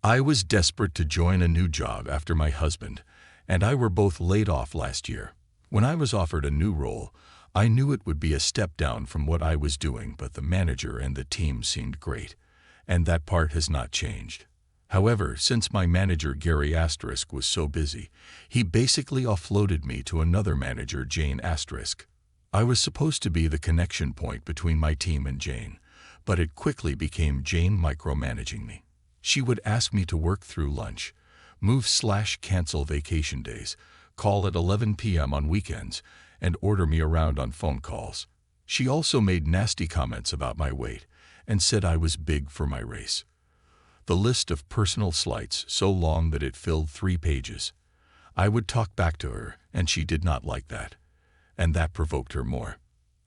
I was desperate to join a new job after my husband and I were both laid off last year. When I was offered a new role, I knew it would be a step down from what I was doing, but the manager and the team seemed great, and that part has not changed. However, since my manager Gary Asterisk was so busy, he basically offloaded me to another manager, Jane Asterisk. I was supposed to be the connection point between my team and Jane, but it quickly became Jane micromanaging me. She would ask me to work through lunch, move/cancel vacation days, call at 11 p.m. on weekends, and order me around on phone calls. She also made nasty comments about my weight and said I was big for my race. The list of personal slights so long that it filled 3 pages. I would talk back to her, and she did not like that, and that provoked her more.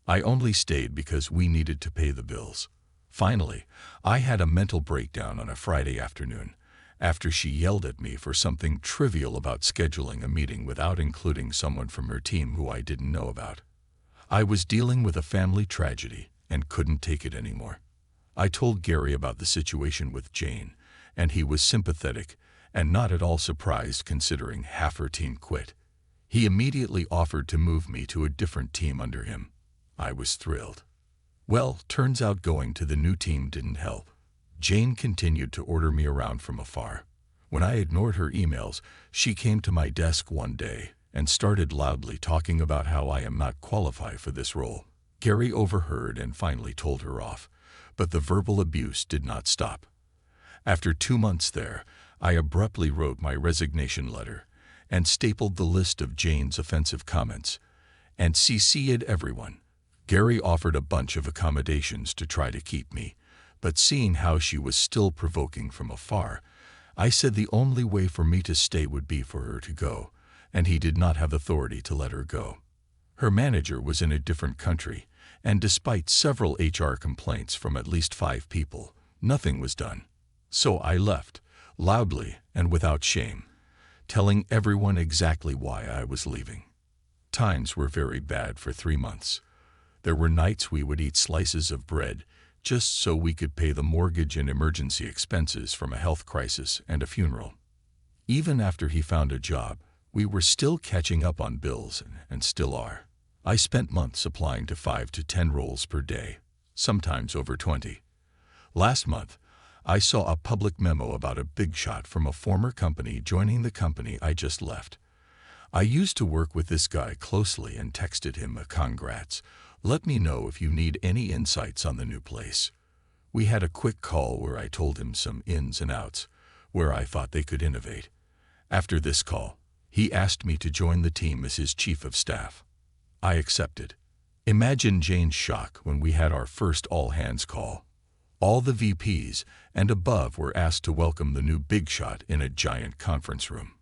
I only stayed because we needed to pay the bills. Finally, I had a mental breakdown on a Friday afternoon, after she yelled at me for something trivial about scheduling a meeting without including someone from her team who I didn't know about. I was dealing with a family tragedy and couldn't take it anymore. I told Gary about the situation with Jane, and he was sympathetic and not at all surprised considering half her team quit. He immediately offered to move me to a different team under him. I was thrilled. Well, turns out going to the new team didn't help. Jane continued to order me around from afar. When I ignored her emails, she came to my desk one day and started loudly talking about how I am not qualified for this role. Gary overheard and finally told her off, but the verbal abuse did not stop. After 2 months there, I abruptly wrote my resignation letter and stapled the list of Jane's offensive comments and CC'd everyone. Gary offered a bunch of accommodations to try to keep me, but seeing how she was still provoking from afar, I said the only way for me to stay would be for her to go, and he did not have authority to let her go. Her manager was in a different country, and despite several HR complaints from at least 5 people, nothing was done. So I left, loudly and without shame, telling everyone exactly why I was leaving. Times were very bad for 3 months. There were nights we would eat slices of bread just so we could pay the mortgage and emergency expenses from a health crisis and a funeral. Even after he found a job, we were still catching up on bills and still are. I spent months applying to 5 to 10 roles per day, sometimes over 20. Last month, I saw a public memo about a big shot from a former company joining the company I just left. I used to work with this guy closely and texted him a congrats. Let me know if you need any insights on the new place. We had a quick call where I told him some ins and outs, where I thought they could innovate. After this call, he asked me to join the team as his chief of staff. I accepted. Imagine Jane's shock when we had our first all-hands call. All the VPs and above were asked to welcome the new big shot in a giant conference room.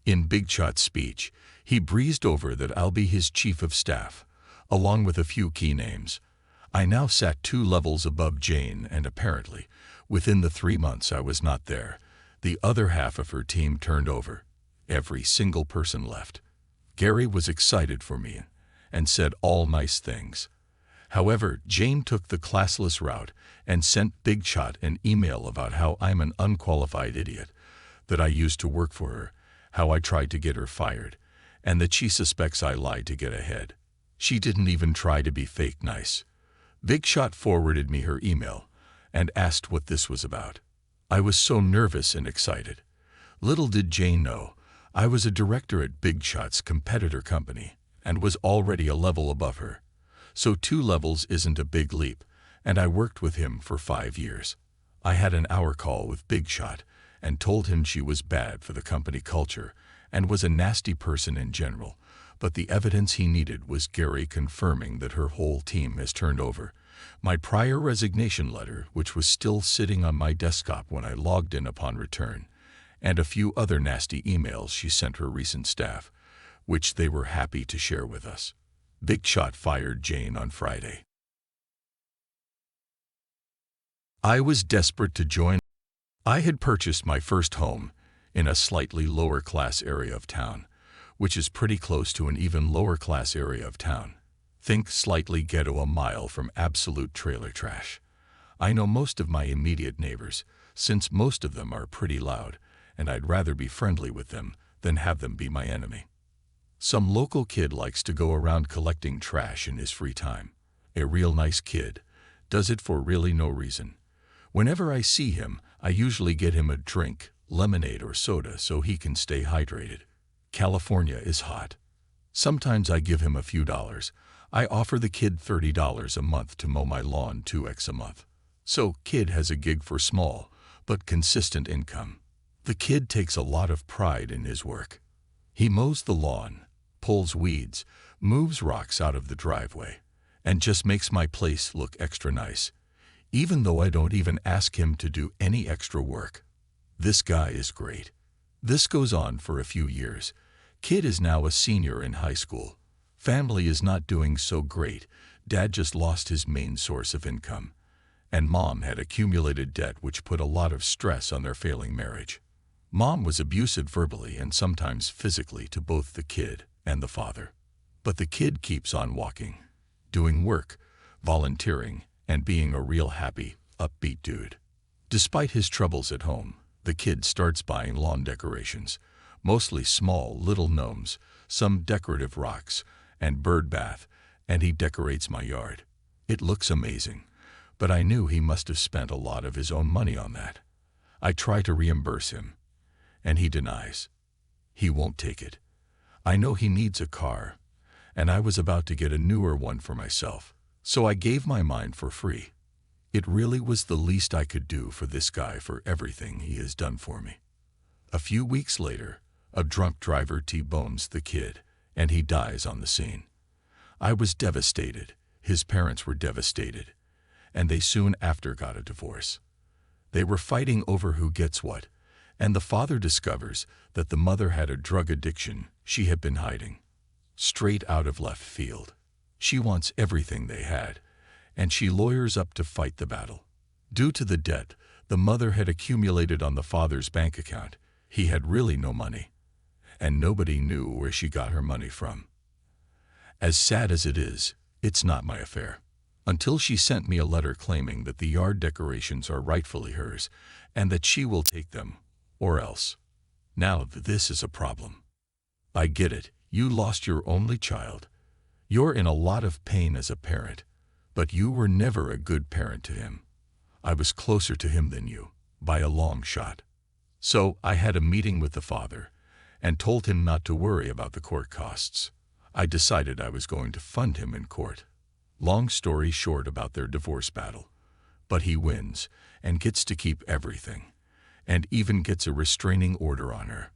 In Big Shot's speech, he breezed over that I'll be his chief of staff, along with a few key names. I now sat 2 levels above Jane, and apparently, within the 3 months I was not there, the other half of her team turned over. Every single person left. Gary was excited for me and said all nice things. However, Jane took the classless route and sent Big Shot an email about how I'm an unqualified idiot, that I used to work for her, how I tried to get her fired, and that she suspects I lied to get ahead. She didn't even try to be fake nice. Big Shot forwarded me her email and asked what this was about. I was so nervous and excited. Little did Jane know, I was a director at Big Shot's competitor company and was already a level above her. So 2 levels isn't a big leap, and I worked with him for 5 years. I had an hour call with Big Shot and told him she was bad for the company culture and was a nasty person in general, but the evidence he needed was Gary confirming that her whole team has turned over, my prior resignation letter, which was still sitting on my desktop when I logged in upon return, and a few other nasty emails she sent her recent staff, which they were happy to share with us. Big Shot fired Jane on Friday. I was desperate to join. I had purchased my first home in a slightly lower class area of town, which is pretty close to an even lower class area of town. Think slightly ghetto, a mile from absolute trailer trash. I know most of my immediate neighbors, since most of them are pretty loud, and I'd rather be friendly with them than have them be my enemy. Some local kid likes to go around collecting trash in his free time. A real nice kid. Does it for really no reason. Whenever I see him, I usually get him a drink, lemonade or soda, so he can stay hydrated. California is hot. Sometimes I give him a few dollars. I offer the kid $30 a month to mow my lawn 2x a month. So kid has a gig for small, but consistent income. The kid takes a lot of pride in his work. He mows the lawn, pulls weeds, moves rocks out of the driveway, and just makes my place look extra nice, even though I don't even ask him to do any extra work. This guy is great. This goes on for a few years. Kid is now a senior in high school. Family is not doing so great. Dad just lost his main source of income, and mom had accumulated debt which put a lot of stress on their failing marriage. Mom was abusive verbally and sometimes physically to both the kid and the father. But the kid keeps on walking, doing work, volunteering, and being a real happy, upbeat dude. Despite his troubles at home, the kid starts buying lawn decorations, mostly small little gnomes, some decorative rocks, and bird bath, and he decorates my yard. It looks amazing, but I knew he must have spent a lot of his own money on that. I try to reimburse him, and he denies. He won't take it. I know he needs a car, and I was about to get a newer one for myself, so I gave my mine for free. It really was the least I could do for this guy for everything he has done for me. A few weeks later, a drunk driver T-bones the kid, and he dies on the scene. I was devastated. His parents were devastated, and they soon after got a divorce. They were fighting over who gets what, and the father discovers that the mother had a drug addiction she had been hiding. Straight out of left field. She wants everything they had, and she lawyers up to fight the battle. Due to the debt the mother had accumulated on the father's bank account, he had really no money, and nobody knew where she got her money from. As sad as it is, it's not my affair. Until she sent me a letter claiming that the yard decorations are rightfully hers, and that she will take them, or else. Now this is a problem. I get it, you lost your only child. You're in a lot of pain as a parent, but you were never a good parent to him. I was closer to him than you, by a long shot. So I had a meeting with the father, and told him not to worry about the court costs. I decided I was going to fund him in court. Long story short about their divorce battle. But he wins, and gets to keep everything, and even gets a restraining order on her.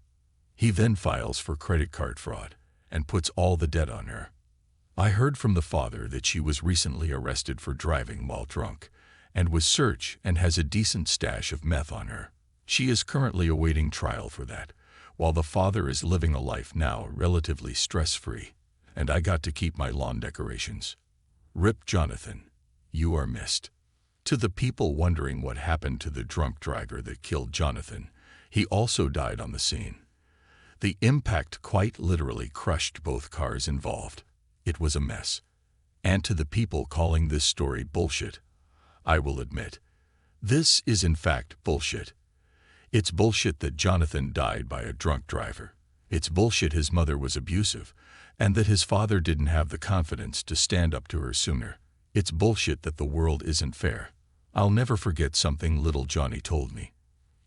He then files for credit card fraud, and puts all the debt on her. I heard from the father that she was recently arrested for driving while drunk, and was searched and has a decent stash of meth on her. She is currently awaiting trial for that, while the father is living a life now relatively stress-free, and I got to keep my lawn decorations. Rip Jonathan, you are missed. To the people wondering what happened to the drunk driver that killed Jonathan, he also died on the scene. The impact quite literally crushed both cars involved. It was a mess. And to the people calling this story bullshit, I will admit, this is in fact bullshit. It's bullshit that Jonathan died by a drunk driver. It's bullshit his mother was abusive, and that his father didn't have the confidence to stand up to her sooner. It's bullshit that the world isn't fair. I'll never forget something little Johnny told me.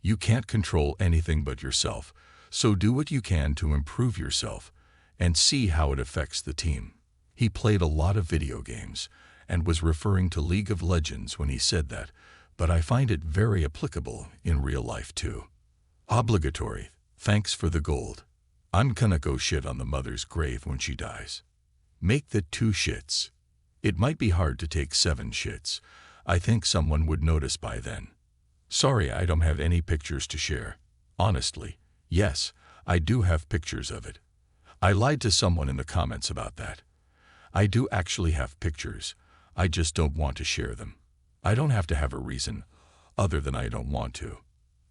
You can't control anything but yourself, so do what you can to improve yourself, and see how it affects the team. He played a lot of video games, and was referring to League of Legends when he said that, but I find it very applicable in real life too. Obligatory, thanks for the gold. I'm gonna go shit on the mother's grave when she dies. Make that 2 shits. It might be hard to take 7 shits. I think someone would notice by then. Sorry I don't have any pictures to share. Honestly, yes, I do have pictures of it. I lied to someone in the comments about that. I do actually have pictures. I just don't want to share them. I don't have to have a reason, other than I don't want to.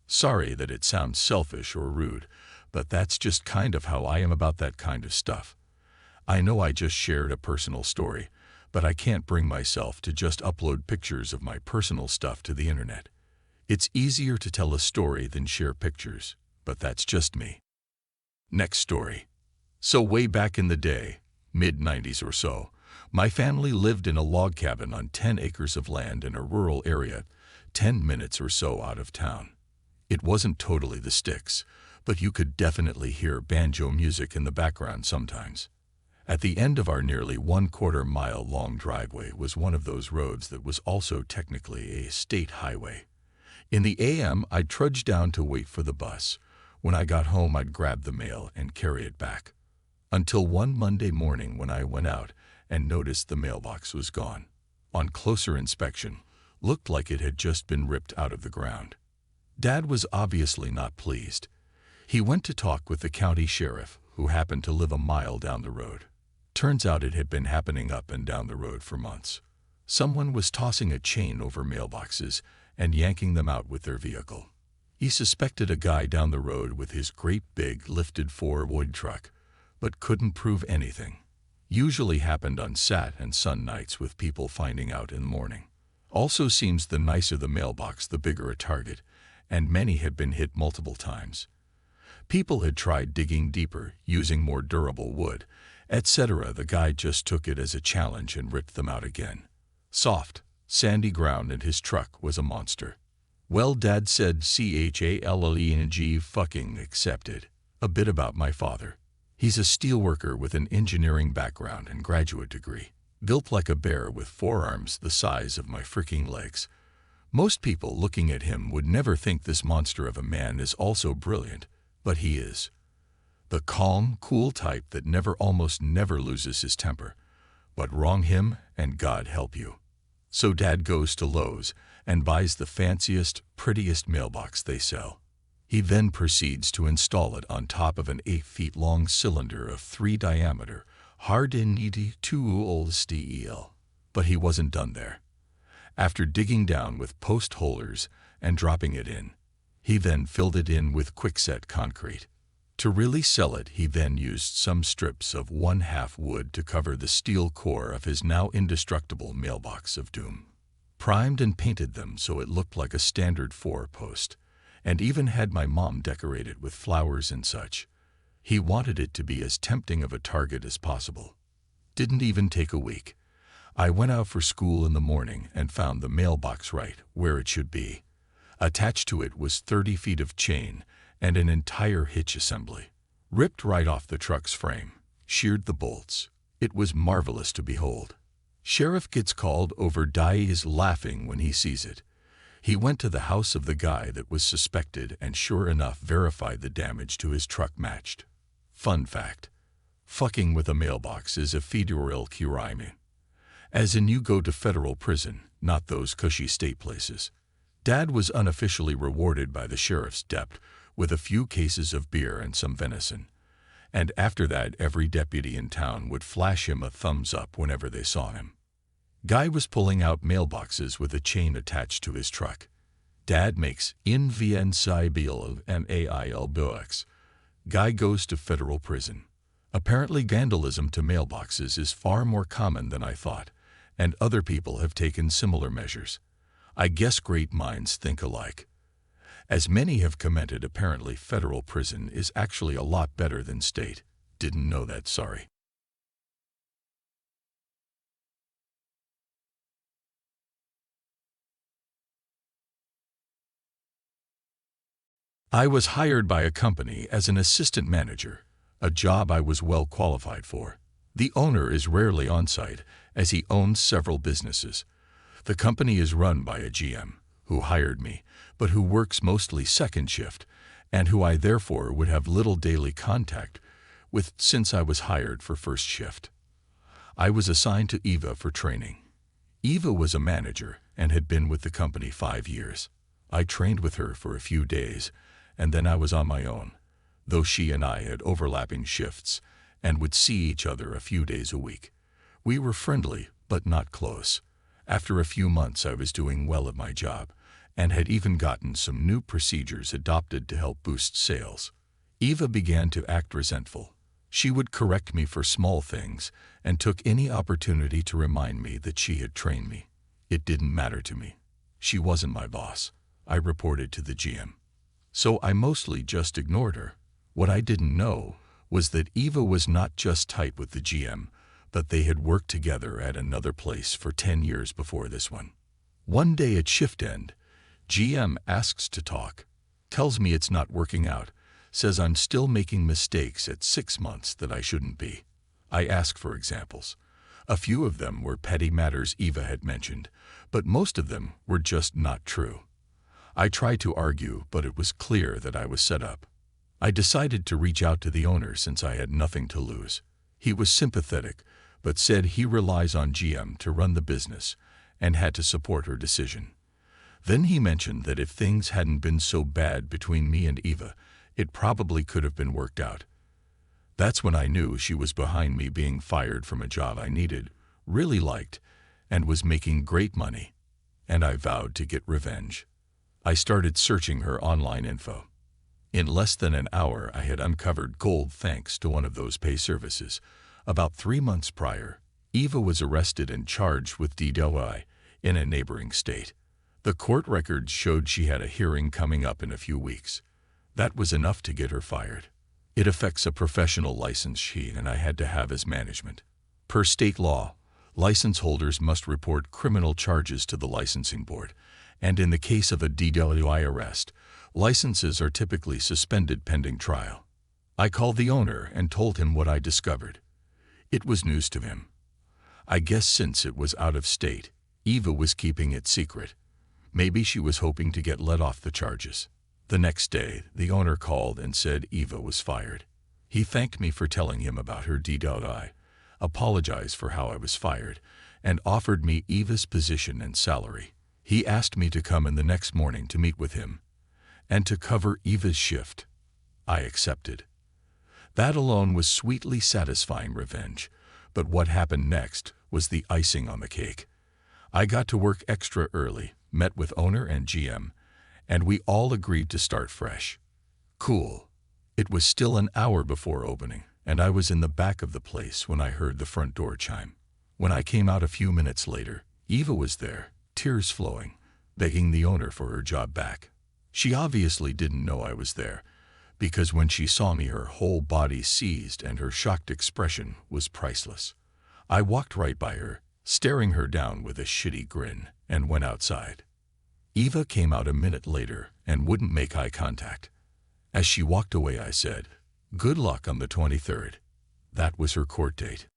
Sorry that it sounds selfish or rude, but that's just kind of how I am about that kind of stuff. I know I just shared a personal story, but I can't bring myself to just upload pictures of my personal stuff to the internet. It's easier to tell a story than share pictures, but that's just me. Next story. So way back in the day, mid-90s or so, my family lived in a log cabin on 10 acres of land in a rural area, 10 minutes or so out of town. It wasn't totally the sticks, but you could definitely hear banjo music in the background sometimes. At the end of our nearly 1/4 mile long driveway was one of those roads that was also technically a state highway. In the AM, I'd trudge down to wait for the bus. When I got home, I'd grab the mail and carry it back. Until one Monday morning when I went out and noticed the mailbox was gone. On closer inspection, looked like it had just been ripped out of the ground. Dad was obviously not pleased. He went to talk with the county sheriff, who happened to live a mile down the road. Turns out it had been happening up and down the road for months. Someone was tossing a chain over mailboxes and yanking them out with their vehicle. He suspected a guy down the road with his great big lifted four-wheel truck, but couldn't prove anything. Usually happened on Sat and Sun nights with people finding out in the morning. Also seems the nicer the mailbox, the bigger a target, and many had been hit multiple times. People had tried digging deeper, using more durable wood, etc. The guy just took it as a challenge and ripped them out again. Soft, sandy ground, and his truck was a monster. Well, Dad said CHALLENG fucking accepted. A bit about my father. He's a steelworker with an engineering background and graduate degree. Built like a bear with forearms the size of my freaking legs. Most people looking at him would never think this monster of a man is also brilliant, but he is. The calm, cool type that almost never loses his temper. But wrong him and God help you. So Dad goes to Lowe's and buys the fanciest, prettiest mailbox they sell. He then proceeds to install it on top of an 8-feet-long cylinder of 3 diameter, hardened 2 steel. But he wasn't done there. After digging down with post holers and dropping it in, he then filled it in with quickset concrete. To really sell it, he then used some strips of 1/2 wood to cover the steel core of his now indestructible mailbox of doom. Primed and painted them so it looked like a standard 4-post, and even had my mom decorate it with flowers and such. He wanted it to be as tempting of a target as possible. Didn't even take a week. I went out for school in the morning and found the mailbox right where it should be. Attached to it was 30 feet of chain and an entire hitch assembly. Ripped right off the truck's frame. Sheared the bolts. It was marvelous to behold. Sheriff gets called over, dies laughing when he sees it. He went to the house of the guy that was suspected and sure enough verified the damage to his truck matched. Fun fact. Fucking with a mailbox is a federal crime. As in you go to federal prison, not those cushy state places. Dad was unofficially rewarded by the sheriff's deputy with a few cases of beer and some venison. And after that, every deputy in town would flash him a thumbs up whenever they saw him. Guy was pulling out mailboxes with a chain attached to his truck. Dad makes invincible mail bucks. Guy goes to federal prison. Apparently vandalism to mailboxes is far more common than I thought, and other people have taken similar measures. I guess great minds think alike. As many have commented, apparently federal prison is actually a lot better than state. Didn't know that, sorry. I was hired by a company as an assistant manager, a job I was well qualified for. The owner is rarely on site, as he owns several businesses. The company is run by a GM, who hired me, but who works mostly second shift, and who I therefore would have little daily contact with since I was hired for first shift. I was assigned to Eva for training. Eva was a manager and had been with the company 5 years. I trained with her for a few days, and then I was on my own, though she and I had overlapping shifts and would see each other a few days a week. We were friendly, but not close. After a few months, I was doing well at my job and had even gotten some new procedures adopted to help boost sales. Eva began to act resentful. She would correct me for small things and took any opportunity to remind me that she had trained me. It didn't matter to me. She wasn't my boss. I reported to the GM. So I mostly just ignored her. What I didn't know was that Eva was not just tight with the GM, but they had worked together at another place for 10 years before this one. One day at shift end, GM asks to talk, tells me it's not working out, says I'm still making mistakes at 6 months that I shouldn't be. I ask for examples. A few of them were petty matters Eva had mentioned, but most of them were just not true. I tried to argue, but it was clear that I was set up. I decided to reach out to the owner since I had nothing to lose. He was sympathetic, but said he relies on GM to run the business and had to support her decision. Then he mentioned that if things hadn't been so bad between me and Eva, it probably could have been worked out. That's when I knew she was behind me being fired from a job I needed, really liked, and was making great money, and I vowed to get revenge. I started searching her online info. In less than an hour, I had uncovered gold thanks to one of those pay services. About 3 months prior, Eva was arrested and charged with DWI in a neighboring state. The court records showed she had a hearing coming up in a few weeks. That was enough to get her fired. It affects a professional license she and I had to have as management. Per state law, license holders must report criminal charges to the licensing board, and in the case of a DWI arrest, licenses are typically suspended pending trial. I called the owner and told him what I discovered. It was news to him. I guess since it was out of state, Eva was keeping it secret. Maybe she was hoping to get let off the charges. The next day, the owner called and said Eva was fired. He thanked me for telling him about her DWI, apologized for how I was fired, and offered me Eva's position and salary. He asked me to come in the next morning to meet with him and to cover Eva's shift. I accepted. That alone was sweetly satisfying revenge, but what happened next was the icing on the cake. I got to work extra early, met with owner and GM, and we all agreed to start fresh. Cool. It was still an hour before opening, and I was in the back of the place when I heard the front door chime. When I came out a few minutes later, Eva was there, tears flowing, begging the owner for her job back. She obviously didn't know I was there, because when she saw me, her whole body seized and her shocked expression was priceless. I walked right by her, staring her down with a shitty grin, and went outside. Eva came out a minute later and wouldn't make eye contact. As she walked away, I said, "Good luck on the 23rd. That was her court date.